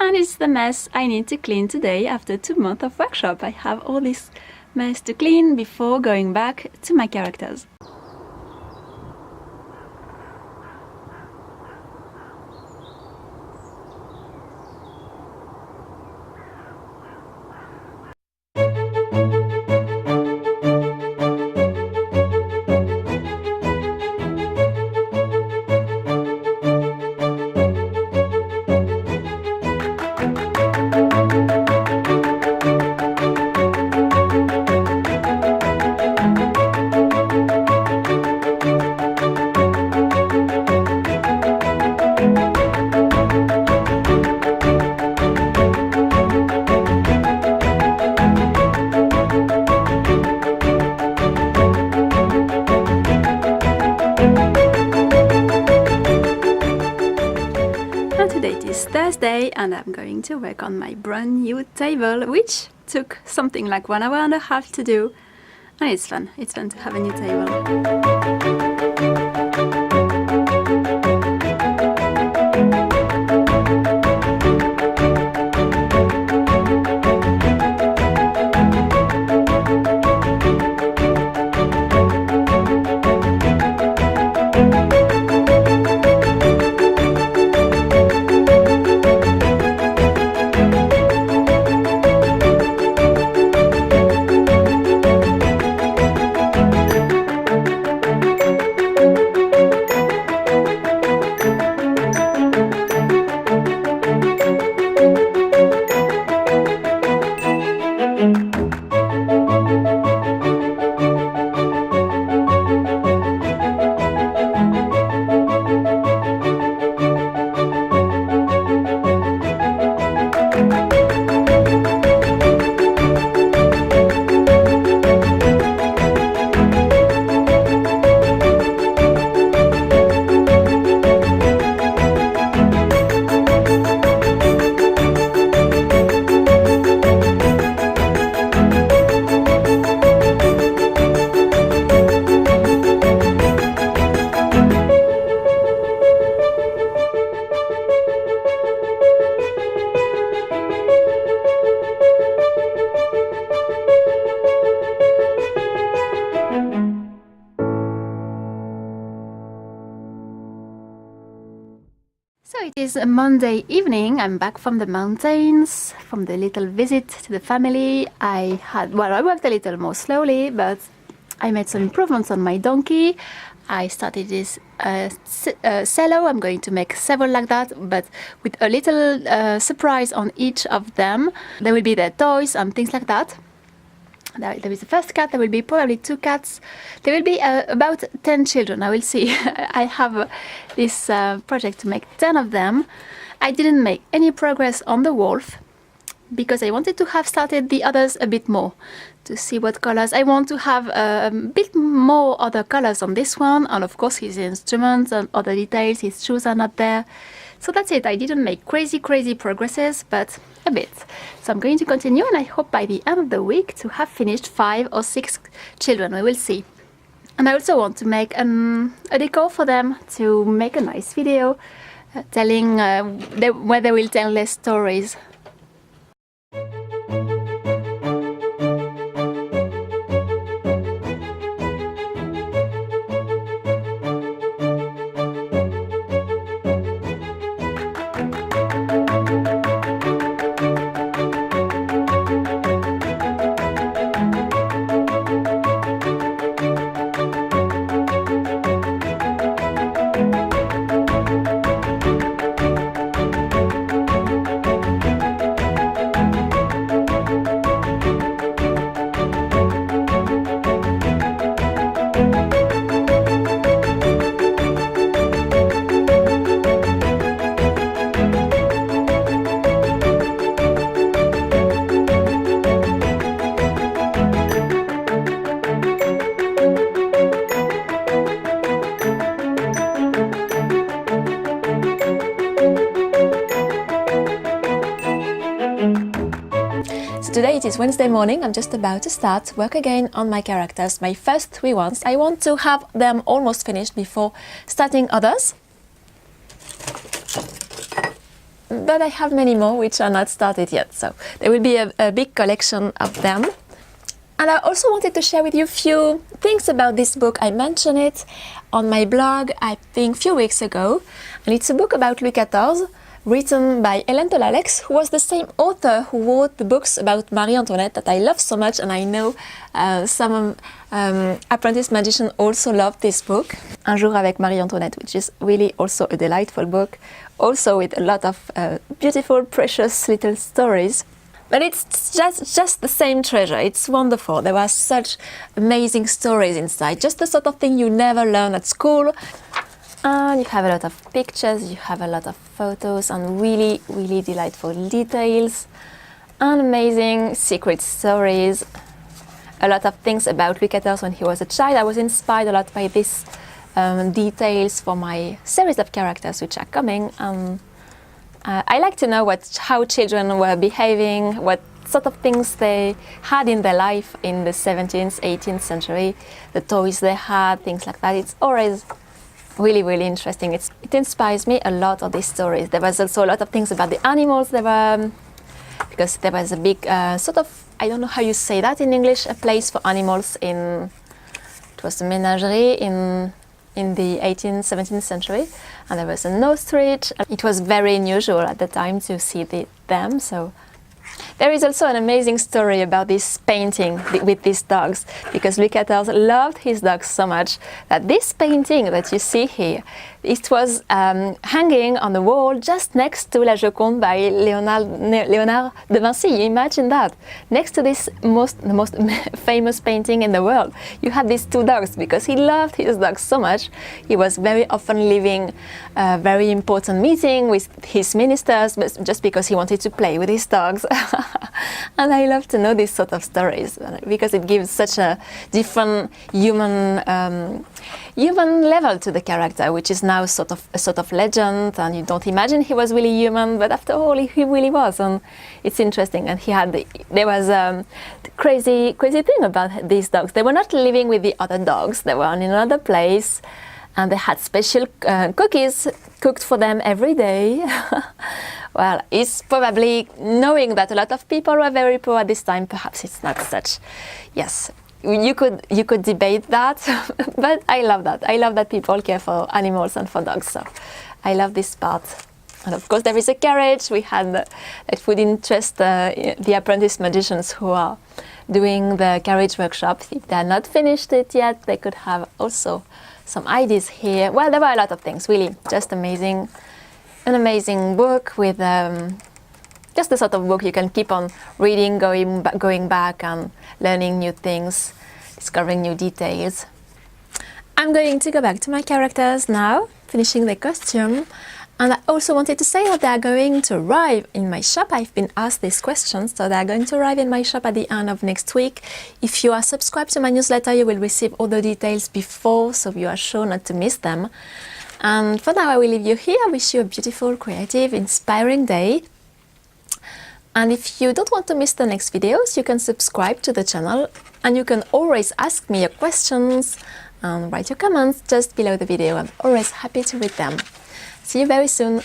and it's the mess I need to clean today after 2 months of workshop. I have all this mess to clean before going back to my characters. Thursday, and I'm going to work on my brand new table, which took something like 1 hour and a half to do, and it's fun to have a new table. So it is a Monday evening. I'm back from the mountains, from the little visit to the family. I worked a little more slowly, but I made some improvements on my donkey. I started this cello. I'm going to make several like that, but with a little surprise on each of them. There will be their toys and things like that. There is the first cat. There will be probably 2 cats. There will be about 10 children. I will see. I have this project to make 10 of them. I didn't make any progress on the wolf because I wanted to have started the others a bit more to see what colors. I want to have a bit more other colors on this one, and of course his instruments and other details. His shoes are not there. So that's it. I didn't make crazy progresses, but a bit. So I'm going to continue, and I hope by the end of the week to have finished 5 or 6 children. We will see. And I also want to make a decor for them to make a nice video telling where they will tell their stories. Today it is Wednesday morning. I'm just about to start work again on my characters, my first 3 ones. I want to have them almost finished before starting others. but I have many more which are not started yet, so there will be a big collection of them. And I also wanted to share with you a few things about this book. I mentioned it on my blog, I think a few weeks ago, and it's a book about Louis XIV, written by Hélène Delalex, who was the same author who wrote the books about Marie Antoinette that I love so much, and I know some apprentice magicians also love this book, Un jour avec Marie Antoinette, which is really also a delightful book, also with a lot of beautiful, precious little stories. But it's just the same treasure. It's wonderful. There were such amazing stories inside, just the sort of thing you never learn at school. And you have a lot of pictures, you have a lot of photos and really, really delightful details and amazing secret stories. A lot of things about Louis XIV when he was a child. I was inspired a lot by these details for my series of characters which are coming. I like to know how children were behaving, what sort of things they had in their life in the 17th, 18th century, the toys they had, things like that. It's always really, really interesting. It inspires me a lot of these stories. There was also a lot of things about the animals. Because there was a big sort of, I don't know how you say that in English, a place for animals it was a menagerie in the 18th, 17th century, and there was an ostrich. It was very unusual at the time to see them, so there is also an amazing story about this painting with these dogs, because Louis XIV loved his dogs so much that this painting that you see here, it was hanging on the wall just next to La Joconde by Léonard de Vinci. You imagine that? Next to this the most famous painting in the world, you had these two dogs, because he loved his dogs so much. He was very often leaving a very important meeting with his ministers, but just because he wanted to play with his dogs. And I love to know these sort of stories, because it gives such a different human level to the character, which is now a sort of legend, and you don't imagine he was really human, but after all he really was, and it's interesting. And there was a crazy thing about these dogs. They were not living with the other dogs, they were in another place, and they had special cookies cooked for them every day. Well, it's probably knowing that a lot of people were very poor at this time, perhaps it's not such. Yes, you could debate that, but I love that. I love that people care for animals and for dogs, so I love this part. And of course there is a carriage. We had that would interest the apprentice magicians who are doing the carriage workshop. If they are not finished it yet, they could have also some ideas here. Well, there were a lot of things, really, just amazing. An amazing book with just the sort of book you can keep on reading, going back and learning new things, discovering new details. I'm going to go back to my characters now, finishing the costume. And I also wanted to say that they are going to arrive in my shop. I've been asked these questions, so they are going to arrive in my shop at the end of next week. If you are subscribed to my newsletter, you will receive all the details before, so you are sure not to miss them. And for now, I will leave you here. I wish you a beautiful, creative, inspiring day. And if you don't want to miss the next videos, you can subscribe to the channel, and you can always ask me your questions and write your comments just below the video. I'm always happy to read them. See you very soon.